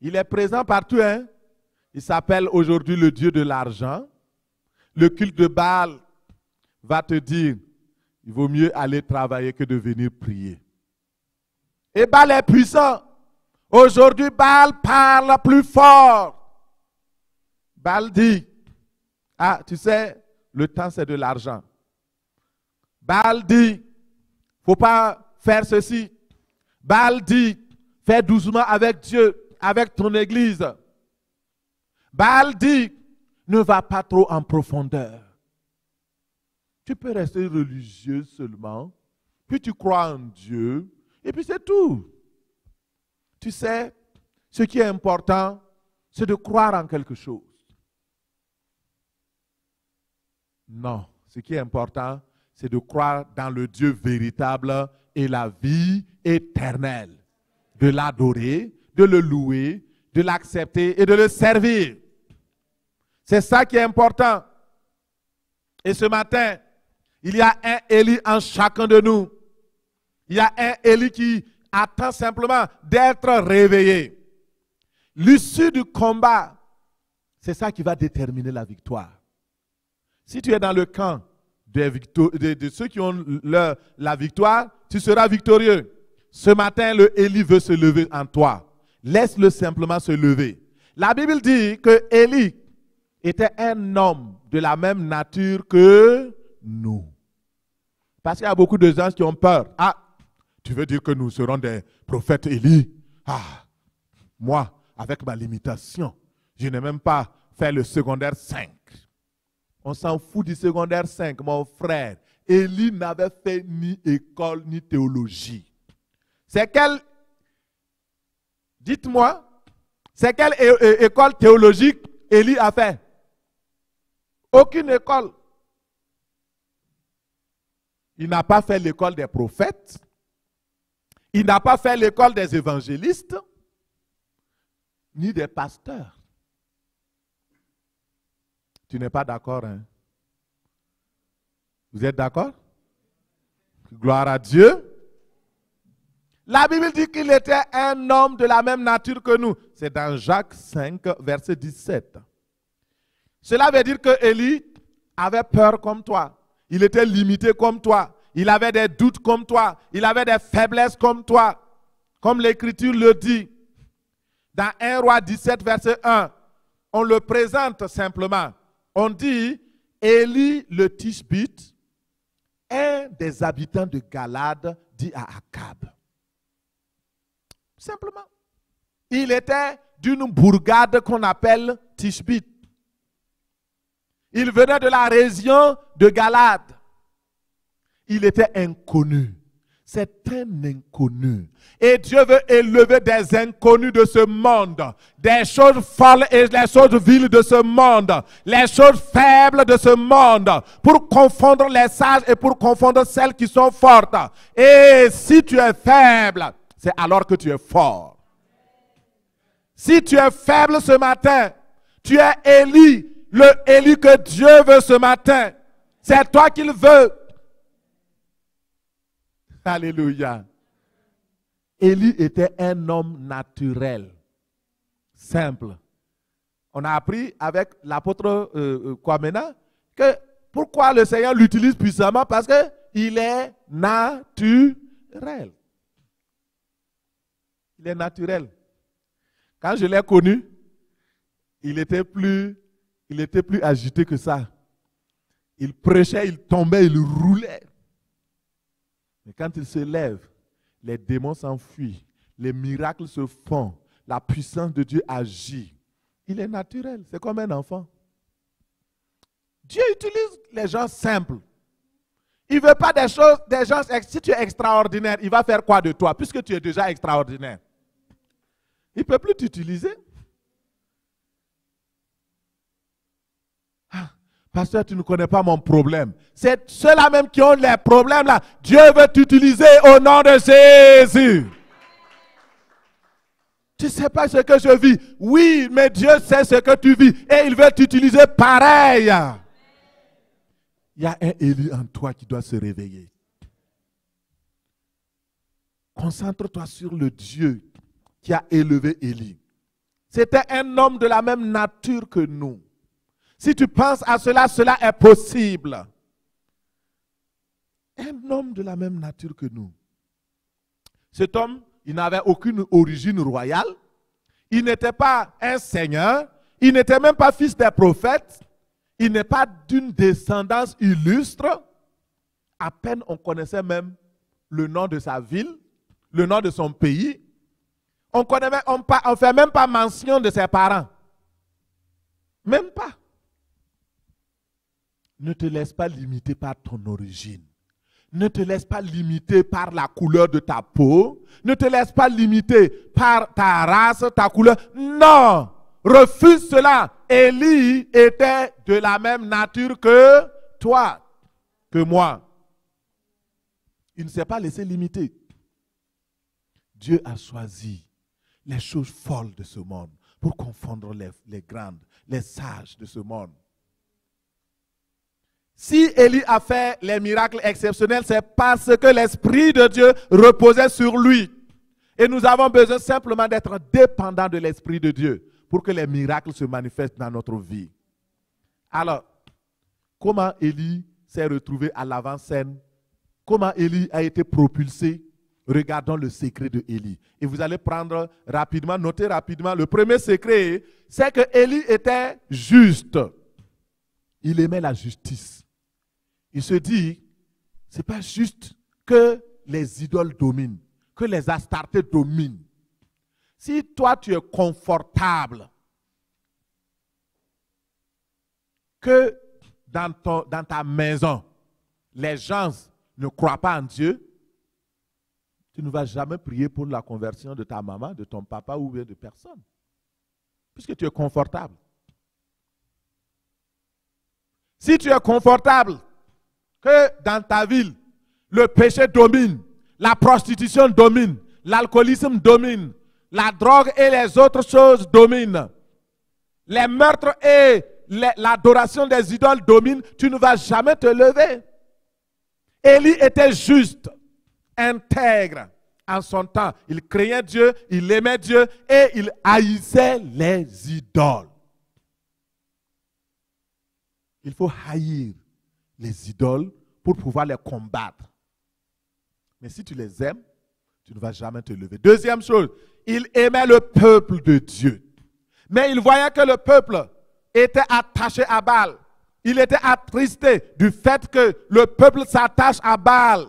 Il est présent partout, hein? Il s'appelle aujourd'hui le Dieu de l'argent. Le culte de Baal va te dire, il vaut mieux aller travailler que de venir prier. Et Baal est puissant. Aujourd'hui, Baal parle plus fort. Baal dit, ah, tu sais, le temps c'est de l'argent. Baal dit, il ne faut pas faire ceci. Baal dit, fais doucement avec Dieu, avec ton église. Baal dit, ne va pas trop en profondeur. Tu peux rester religieux seulement, puis tu crois en Dieu, et puis c'est tout. Tu sais, ce qui est important, c'est de croire en quelque chose. Non, ce qui est important, c'est de croire dans le Dieu véritable et la vie éternelle. De l'adorer, de le louer, de l'accepter et de le servir. C'est ça qui est important. Et ce matin, il y a un Élie en chacun de nous. Il y a un Élie qui attend simplement d'être réveillé. L'issue du combat, c'est ça qui va déterminer la victoire. Si tu es dans le camp de ceux qui ont la victoire, tu seras victorieux. Ce matin, le Élie veut se lever en toi. Laisse-le simplement se lever. La Bible dit que Élie était un homme de la même nature que nous. Parce qu'il y a beaucoup de gens qui ont peur. Ah, tu veux dire que nous serons des prophètes Élie? Ah, moi, avec ma limitation, je n'ai même pas fait le secondaire 5. On s'en fout du secondaire 5, mon frère. Élie n'avait fait ni école ni théologie. C'est quelle, dites-moi, c'est quelle école théologique Élie a fait? Aucune école. Il n'a pas fait l'école des prophètes. Il n'a pas fait l'école des évangélistes, ni des pasteurs. Tu n'es pas d'accord, hein? Vous êtes d'accord? Gloire à Dieu. La Bible dit qu'il était un homme de la même nature que nous. C'est dans Jacques 5, verset 17. Cela veut dire que Élie avait peur comme toi. Il était limité comme toi. Il avait des doutes comme toi. Il avait des faiblesses comme toi. Comme l'Écriture le dit. Dans 1 Roi 17, verset 1, on le présente simplement. On dit, Élie le Tishbite, un des habitants de Galade, dit à Akab. Simplement. Il était d'une bourgade qu'on appelle Tishbite. Il venait de la région de Galade. Il était inconnu. C'est un inconnu. Et Dieu veut élever des inconnus de ce monde. Des choses folles et les choses viles de ce monde. Les choses faibles de ce monde. Pour confondre les sages et pour confondre celles qui sont fortes. Et si tu es faible, c'est alors que tu es fort. Si tu es faible ce matin, tu es Élie. Le Élie que Dieu veut ce matin. C'est toi qu'il veut. Alléluia. Élie était un homme naturel, simple. On a appris avec l'apôtre Kwamena que pourquoi le Seigneur l'utilise puissamment? Parce qu'il est naturel. Il est naturel. Quand je l'ai connu, il était plus agité que ça. Il prêchait, il tombait, il roulait. Mais quand il se lève, les démons s'enfuient, les miracles se font, la puissance de Dieu agit. Il est naturel, c'est comme un enfant. Dieu utilise les gens simples. Il ne veut pas des gens, si tu es extraordinaire, il va faire quoi de toi, puisque tu es déjà extraordinaire? Il ne peut plus t'utiliser. Pasteur, tu ne connais pas mon problème. C'est ceux-là même qui ont les problèmes là. Dieu veut t'utiliser au nom de Jésus. Tu ne sais pas ce que je vis. Oui, mais Dieu sait ce que tu vis. Et il veut t'utiliser pareil. Il y a un Élie en toi qui doit se réveiller. Concentre-toi sur le Dieu qui a élevé Élie. C'était un homme de la même nature que nous. Si tu penses à cela, cela est possible. Un homme de la même nature que nous. Cet homme, il n'avait aucune origine royale. Il n'était pas un seigneur. Il n'était même pas fils des prophètes. Il n'est pas d'une descendance illustre. À peine on connaissait même le nom de sa ville, le nom de son pays. On ne fait même pas mention de ses parents. Même pas. ne te laisse pas limiter par ton origine. Ne te laisse pas limiter par la couleur de ta peau. Ne te laisse pas limiter par ta race, ta couleur. Non! Refuse cela. Élie était de la même nature que toi, que moi. Il ne s'est pas laissé limiter. Dieu a choisi les choses folles de ce monde pour confondre les grandes, les sages de ce monde. Si Élie a fait les miracles exceptionnels, c'est parce que l'Esprit de Dieu reposait sur lui. Et nous avons besoin simplement d'être dépendants de l'Esprit de Dieu pour que les miracles se manifestent dans notre vie. Alors, comment Élie s'est retrouvé à l'avant-scène? Comment Élie a été propulsé? Regardons le secret de Élie. Et vous allez prendre rapidement, noter rapidement. Le premier secret, c'est que Élie était juste. Il aimait la justice. Il se dit, ce n'est pas juste que les idoles dominent, que les Astartés dominent. Si toi tu es confortable, que dans ta maison, les gens ne croient pas en Dieu, tu ne vas jamais prier pour la conversion de ta maman, de ton papa ou bien de personne. Puisque tu es confortable. Si tu es confortable, que dans ta ville, le péché domine, la prostitution domine, l'alcoolisme domine, la drogue et les autres choses dominent, les meurtres et l'adoration des idoles dominent, tu ne vas jamais te lever. Élie était juste, intègre en son temps. Il craignait Dieu, il aimait Dieu et il haïssait les idoles. Il faut haïr les idoles pour pouvoir les combattre. Mais si tu les aimes, tu ne vas jamais te lever. Deuxième chose, il aimait le peuple de Dieu. Mais il voyait que le peuple était attaché à Baal. Il était attristé du fait que le peuple s'attache à Baal.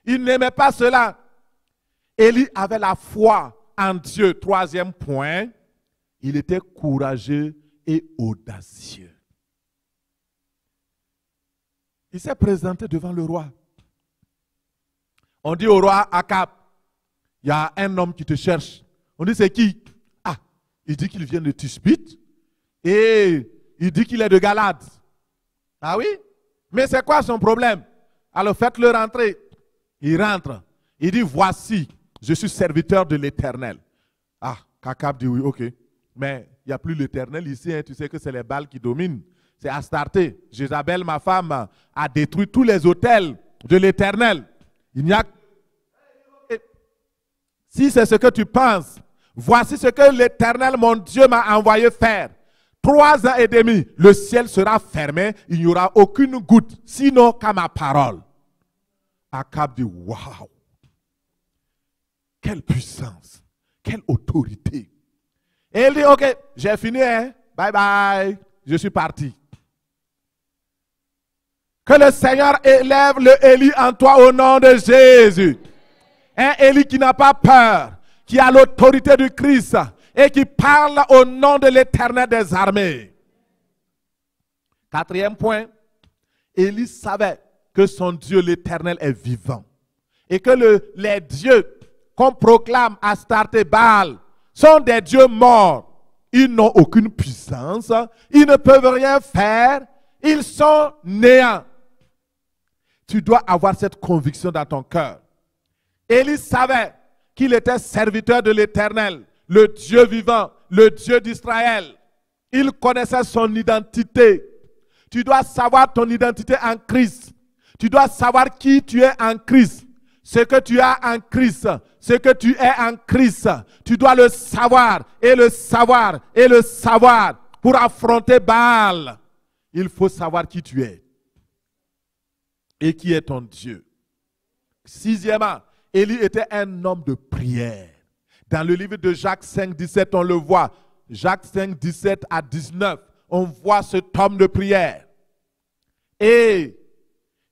Il n'aimait pas cela. Élie avait la foi en Dieu. Troisième point, il était courageux et audacieux. Il s'est présenté devant le roi. On dit au roi Akab, il y a un homme qui te cherche. On dit c'est qui? Ah, il dit qu'il vient de Tishbite et il dit qu'il est de Galade. Ah oui? Mais c'est quoi son problème? Alors faites-le rentrer. Il rentre. Il dit voici, je suis serviteur de l'Éternel. Ah, Akab dit oui, ok. Mais il n'y a plus l'Éternel ici, hein. Tu sais que c'est les Baals qui dominent. C'est Astarté. Jézabel, ma femme, a détruit tous les autels de l'Éternel. Il n'y a que... Si c'est ce que tu penses, voici ce que l'Éternel, mon Dieu, m'a envoyé faire. 3 ans et demi, le ciel sera fermé, il n'y aura aucune goutte, sinon qu'à ma parole. Akab dit, waouh, quelle puissance, quelle autorité. Et il dit, ok, j'ai fini, hein? Bye bye, je suis parti. Que le Seigneur élève le Élie en toi au nom de Jésus. Un Élie qui n'a pas peur, qui a l'autorité du Christ et qui parle au nom de l'Éternel des armées. 4e point, Élie savait que son Dieu l'Éternel est vivant. Et que les dieux qu'on proclame Astarté, Baal sont des dieux morts. Ils n'ont aucune puissance, ils ne peuvent rien faire, ils sont néants. Tu dois avoir cette conviction dans ton cœur. Élie savait qu'il était serviteur de l'Éternel, le Dieu vivant, le Dieu d'Israël. Il connaissait son identité. Tu dois savoir ton identité en Christ. Tu dois savoir qui tu es en Christ. Ce que tu as en Christ, ce que tu es en Christ. Tu dois le savoir et le savoir et le savoir pour affronter Baal. Il faut savoir qui tu es et qui est ton Dieu. 6e, Élie était un homme de prière. Dans le livre de Jacques 5, 17, on le voit. Jacques 5, 17 à 19, on voit cet homme de prière. Et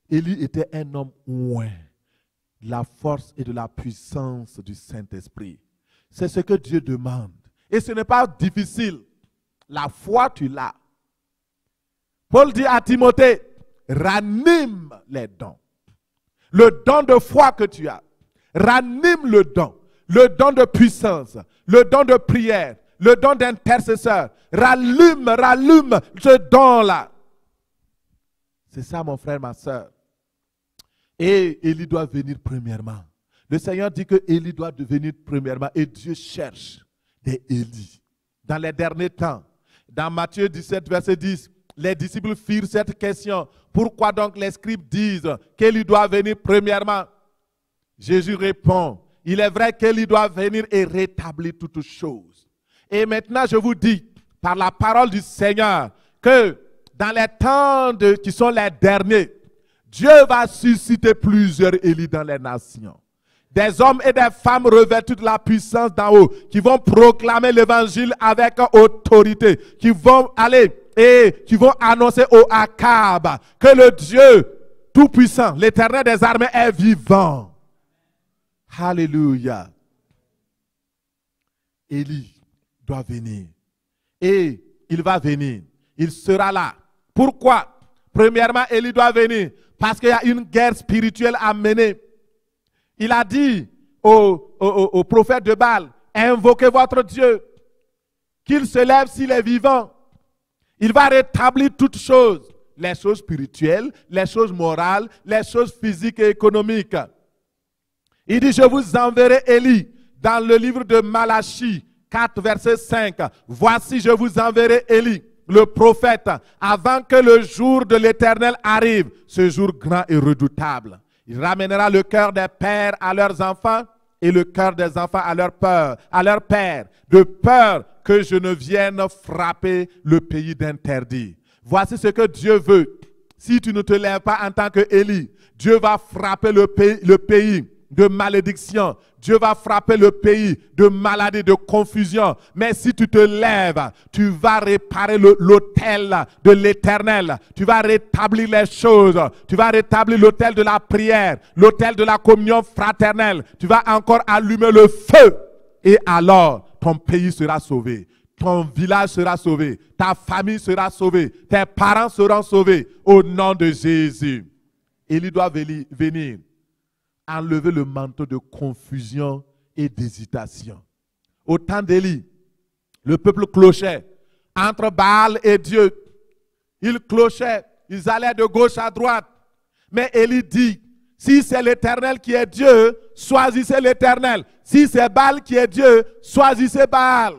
Élie était un homme oint de la force et de la puissance du Saint-Esprit. C'est ce que Dieu demande. Et ce n'est pas difficile. La foi, tu l'as. Paul dit à Timothée, ranime les dons. Le don de foi que tu as, ranime le don de puissance, le don de prière, le don d'intercesseur. Rallume ce don-là. C'est ça, mon frère, ma soeur. Et Élie doit venir premièrement. Le Seigneur dit que Élie doit devenir premièrement et Dieu cherche des Élie. Dans les derniers temps, dans Matthieu 17, verset 10, les disciples firent cette question. Pourquoi donc les scribes disent qu'Élie doit venir premièrement? Jésus répond, il est vrai qu'Élie doit venir et rétablir toutes choses. Et maintenant, je vous dis, par la parole du Seigneur, que dans les temps qui sont les derniers, Dieu va susciter plusieurs Élie dans les nations. Des hommes et des femmes revêtus de la puissance d'en haut, qui vont proclamer l'évangile avec autorité, qui vont aller et qui vont annoncer au Akab que le Dieu Tout-Puissant, l'Éternel des armées est vivant. Alléluia. Élie doit venir. Et il va venir. Il sera là. Pourquoi? Premièrement, Élie doit venir parce qu'il y a une guerre spirituelle à mener. Il a dit au prophète de Baal, invoquez votre Dieu, qu'il se lève s'il est vivant. Il va rétablir toutes choses, les choses spirituelles, les choses morales, les choses physiques et économiques. Il dit, je vous enverrai Élie dans le livre de Malachie 4, verset 5. Voici, je vous enverrai Élie, le prophète, avant que le jour de l'Éternel arrive, ce jour grand et redoutable. Il ramènera le cœur des pères à leurs enfants et le cœur des enfants à leur père, de peur que je ne vienne frapper le pays d'interdit. Voici ce que Dieu veut. Si tu ne te lèves pas en tant qu'Élie, Dieu va frapper le pays de malédiction. Dieu va frapper le pays de maladie, de confusion. Mais si tu te lèves, tu vas réparer l'autel de l'Éternel. Tu vas rétablir les choses. Tu vas rétablir l'autel de la prière, l'autel de la communion fraternelle. Tu vas encore allumer le feu. Et alors, ton pays sera sauvé. Ton village sera sauvé. Ta famille sera sauvée. Tes parents seront sauvés. Au nom de Jésus. Élie doit venir enlever le manteau de confusion et d'hésitation. Au temps d'Élie, le peuple clochait entre Baal et Dieu. Ils clochaient, ils allaient de gauche à droite. Mais Élie dit, si c'est l'Éternel qui est Dieu, choisissez l'Éternel. Si c'est Baal qui est Dieu, choisissez Baal.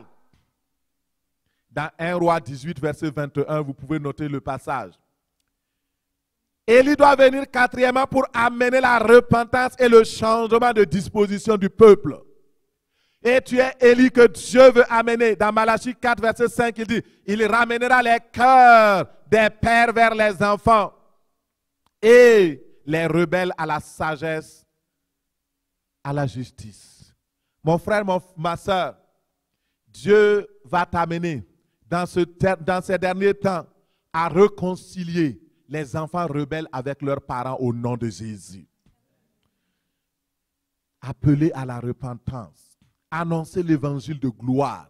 Dans 1 Roi 18, verset 21, vous pouvez noter le passage. Élie doit venir quatrièmement pour amener la repentance et le changement de disposition du peuple. Et tu es Élie que Dieu veut amener. Dans Malachie 4, verset 5, il dit, il ramènera les cœurs des pères vers les enfants et les rebelles à la sagesse, à la justice. Mon frère, ma soeur, Dieu va t'amener dans ces derniers temps à réconcilier les enfants rebelles avec leurs parents au nom de Jésus. Appeler à la repentance. Annoncer l'évangile de gloire.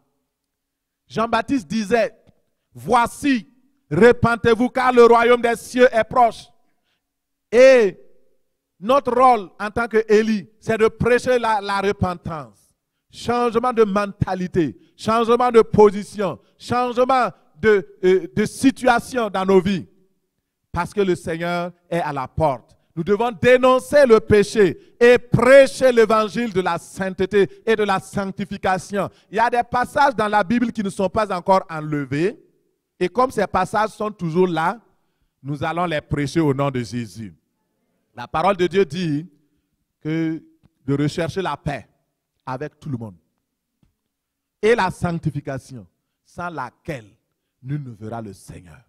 Jean-Baptiste disait, voici, repentez-vous car le royaume des cieux est proche. Et notre rôle en tant qu'Élie, c'est de prêcher la repentance. Changement de mentalité, changement de position, changement de situation dans nos vies. Parce que le Seigneur est à la porte. Nous devons dénoncer le péché et prêcher l'évangile de la sainteté et de la sanctification. Il y a des passages dans la Bible qui ne sont pas encore enlevés. Et comme ces passages sont toujours là, nous allons les prêcher au nom de Jésus. La parole de Dieu dit que de rechercher la paix avec tout le monde et la sanctification, sans laquelle nul ne verra le Seigneur.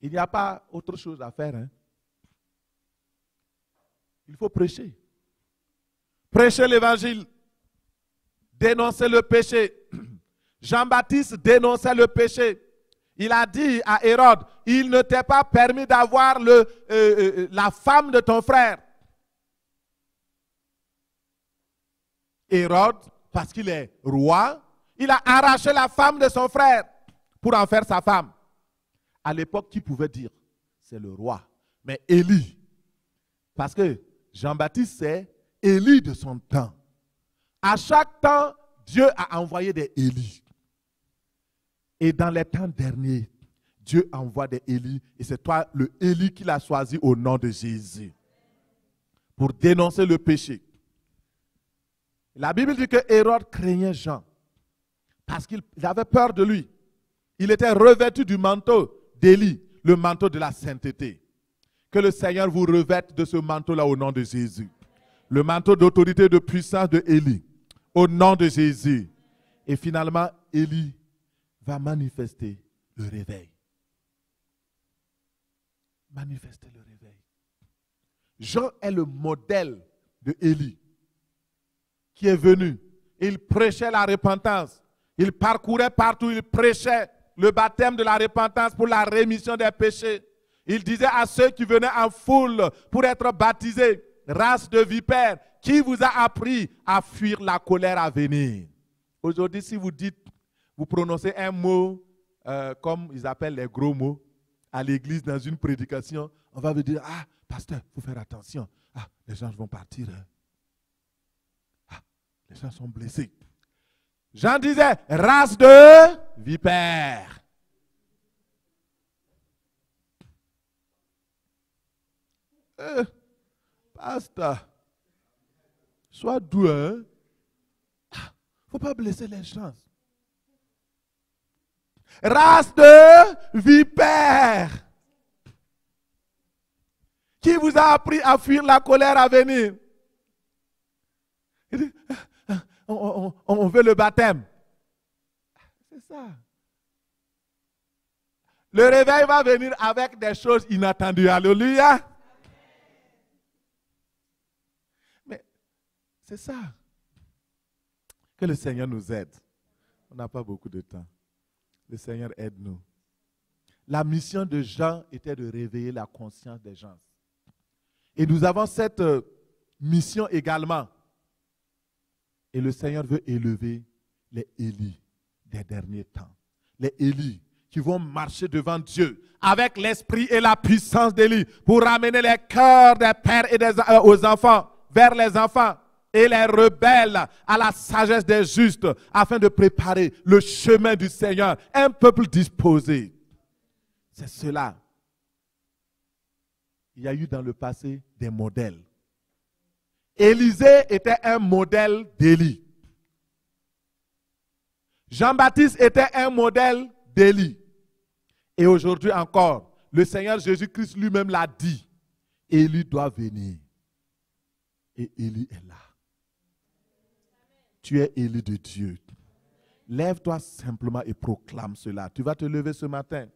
Il n'y a pas autre chose à faire. Hein? Il faut prêcher. Prêcher l'évangile. Dénoncer le péché. Jean-Baptiste dénonçait le péché. Il a dit à Hérode, il ne t'est pas permis d'avoir la femme de ton frère. Hérode, parce qu'il est roi, il a arraché la femme de son frère pour en faire sa femme. À l'époque, qui pouvait dire? C'est le roi. Mais Élie, parce que Jean-Baptiste, c'est Élie de son temps. À chaque temps, Dieu a envoyé des Élie. Et dans les temps derniers, Dieu envoie des Élie. Et c'est toi, le Élie, qu'il a choisi au nom de Jésus. Pour dénoncer le péché. La Bible dit que Hérode craignait Jean. Parce qu'il avait peur de lui. Il était revêtu du manteau d'Élie, le manteau de la sainteté. Que le Seigneur vous revête de ce manteau-là au nom de Jésus. Le manteau d'autorité et de puissance de Élie. Au nom de Jésus. Et finalement, Élie va manifester le réveil. Manifester le réveil. Jean est le modèle de Élie qui est venu. Il prêchait la repentance. Il parcourait partout, il prêchait le baptême de la repentance pour la rémission des péchés. Il disait à ceux qui venaient en foule pour être baptisés, race de vipères, qui vous a appris à fuir la colère à venir? Aujourd'hui, si vous dites, vous prononcez un mot comme ils appellent les gros mots à l'église dans une prédication, on va vous dire, ah, pasteur, il faut faire attention. Ah, les gens vont partir. Hein. Ah, les gens sont blessés. Jean disait, race de vipères. Pasteur, sois doux, hein? Il ne faut pas blesser les gens. Race de vipères. Qui vous a appris à fuir la colère à venir? Il dit, on veut le baptême. C'est ça. Le réveil va venir avec des choses inattendues. Alléluia. Mais c'est ça. Que le Seigneur nous aide. On n'a pas beaucoup de temps. Le Seigneur aide-nous. La mission de Jean était de réveiller la conscience des gens. Et nous avons cette mission également. Et le Seigneur veut élever les Élie des derniers temps. Les Élie qui vont marcher devant Dieu avec l'esprit et la puissance d'Élie pour ramener les cœurs des pères et aux enfants vers les enfants et les rebelles à la sagesse des justes afin de préparer le chemin du Seigneur. Un peuple disposé. C'est cela. Il y a eu dans le passé des modèles. Élisée était un modèle d'Élie. Jean-Baptiste était un modèle d'Élie. Et aujourd'hui encore, le Seigneur Jésus-Christ lui-même l'a dit. Élie doit venir. Et Élie est là. Tu es Élie de Dieu. Lève-toi simplement et proclame cela. Tu vas te lever ce matin.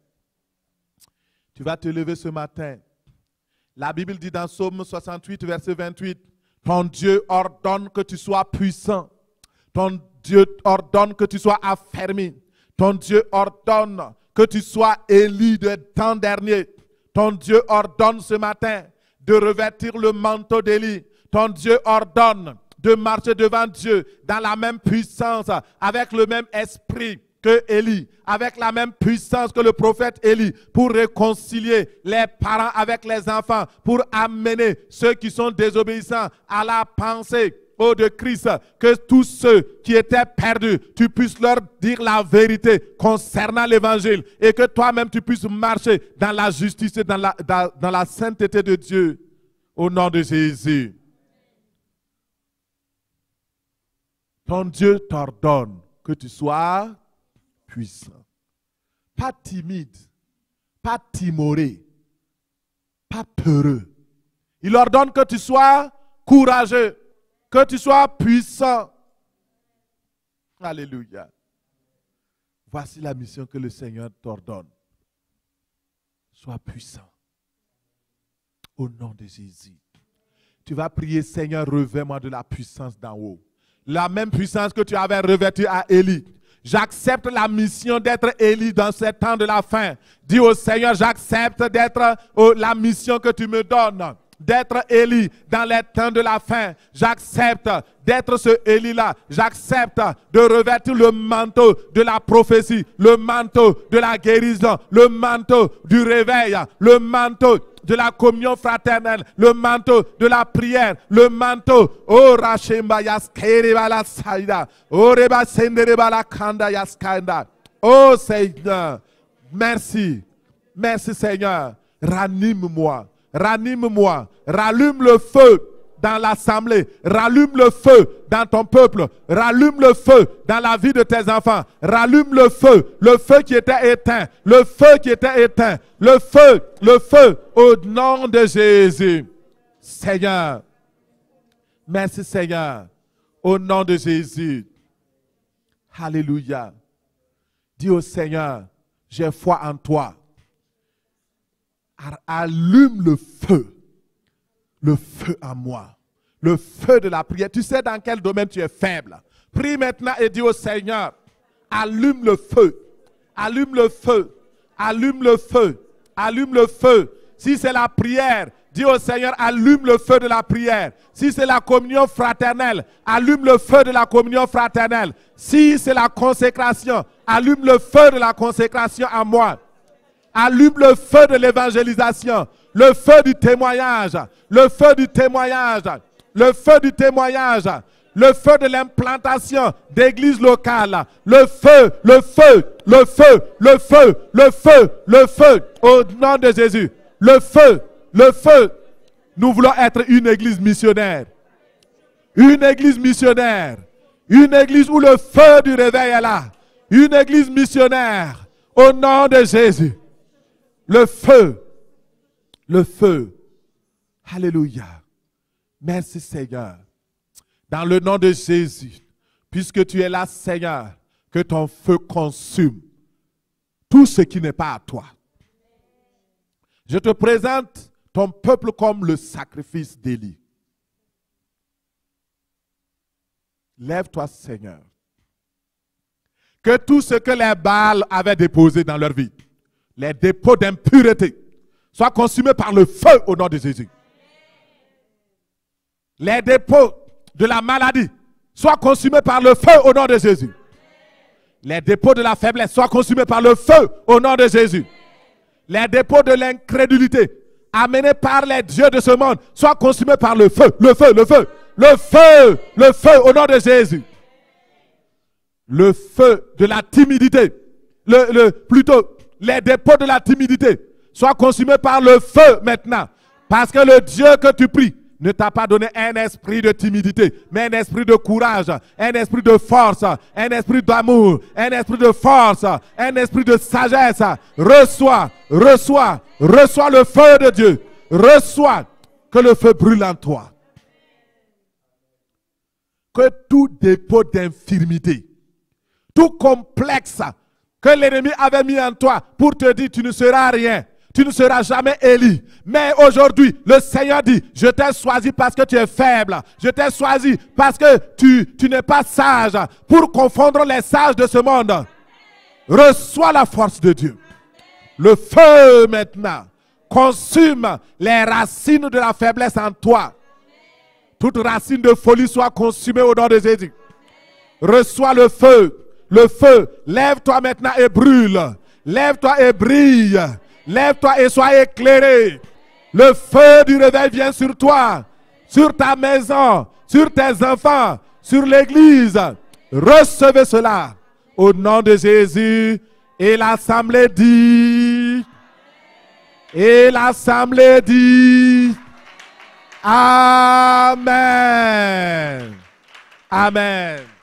Tu vas te lever ce matin. La Bible dit dans Psaume 68, verset 28, ton Dieu ordonne que tu sois puissant. Ton Dieu ordonne que tu sois affermi. Ton Dieu ordonne que tu sois Élie de temps dernier. Ton Dieu ordonne ce matin de revêtir le manteau d'Élie. Ton Dieu ordonne de marcher devant Dieu dans la même puissance, avec le même esprit que Élie, avec la même puissance que le prophète Élie, pour réconcilier les parents avec les enfants, pour amener ceux qui sont désobéissants à la pensée de Christ, que tous ceux qui étaient perdus, tu puisses leur dire la vérité concernant l'évangile et que toi-même tu puisses marcher dans la justice et dans la sainteté de Dieu. Au nom de Jésus. Ton Dieu t'ordonne que tu sois puissant. Pas timide, pas timoré, pas peureux. Il ordonne que tu sois courageux, que tu sois puissant. Alléluia. Voici la mission que le Seigneur t'ordonne. Sois puissant. Au nom de Jésus. Tu vas prier, Seigneur, revêt-moi de la puissance d'en haut. La même puissance que tu avais revêtue à Élie. J'accepte la mission d'être Élie dans ces temps de la fin. Dis au Seigneur, j'accepte d'être la mission que tu me donnes. d'être Élie dans les temps de la fin. J'accepte d'être ce Élie-là. J'accepte de revêtir le manteau de la prophétie, le manteau de la guérison, le manteau du réveil, le manteau de la communion fraternelle, le manteau de la prière, le manteau. Oh Rachemba Yaskere la Saïda. Oh Reba Sendereba la Kanda Yaskanda. Oh Seigneur, merci. Merci Seigneur. Ranime-moi. Ranime-moi. Rallume le feu dans l'assemblée. Rallume le feu dans ton peuple. Rallume le feu dans la vie de tes enfants. Rallume le feu qui était éteint. Le feu qui était éteint. Le feu au nom de Jésus. Seigneur, merci Seigneur, au nom de Jésus. Alléluia. Dis au Seigneur, j'ai foi en toi. Allume le feu en moi, le feu de la prière. Tu sais dans quel domaine tu es faible. Prie maintenant et dis au Seigneur, allume le feu, allume le feu, allume le feu, allume le feu. Si c'est la prière, dis au Seigneur, allume le feu de la prière. Si c'est la communion fraternelle, allume le feu de la communion fraternelle. Si c'est la consécration, allume le feu de la consécration à moi. Allume le feu de l'évangélisation, le feu du témoignage, le feu du témoignage, le feu du témoignage, le feu de l'implantation d'églises locales, le feu, le feu, le feu, le feu, le feu, le feu, au nom de Jésus, le feu, le feu. Nous voulons être une église missionnaire, une église missionnaire, une église où le feu du réveil est là, une église missionnaire, au nom de Jésus. Le feu. Le feu. Alléluia. Merci Seigneur. Dans le nom de Jésus, puisque tu es là Seigneur, que ton feu consume tout ce qui n'est pas à toi. Je te présente ton peuple comme le sacrifice d'Élie. Lève-toi Seigneur. Que tout ce que les Baals avaient déposé dans leur vie, les dépôts d'impureté, soient consumés par le feu au nom de Jésus. Les dépôts de la maladie soient consumés par le feu au nom de Jésus. Les dépôts de la faiblesse soient consumés par le feu au nom de Jésus. Les dépôts de l'incrédulité amenés par les dieux de ce monde soient consumés par le feu, le feu, le feu, le feu, le feu au nom de Jésus. Le feu de la timidité, plutôt les dépôts de la timidité soient consumés par le feu maintenant. Parce que le Dieu que tu pries ne t'a pas donné un esprit de timidité, mais un esprit de courage, un esprit de force, un esprit d'amour, un esprit de force, un esprit de sagesse. Reçois, reçois, reçois le feu de Dieu. Reçois que le feu brûle en toi. Que tout dépôt d'infirmité, tout complexe que l'ennemi avait mis en toi pour te dire tu ne seras rien, tu ne seras jamais Élie. Mais aujourd'hui, le Seigneur dit, je t'ai choisi parce que tu es faible, je t'ai choisi parce que tu n'es pas sage, pour confondre les sages de ce monde. Reçois la force de Dieu. Le feu maintenant consume les racines de la faiblesse en toi. Toute racine de folie soit consumée au nom de Jésus. Reçois le feu. Le feu, lève-toi maintenant et brûle. Lève-toi et brille. Lève-toi et sois éclairé. Le feu du réveil vient sur toi, sur ta maison, sur tes enfants, sur l'église. Recevez cela au nom de Jésus. Et l'assemblée dit, et l'assemblée dit, Amen. Amen.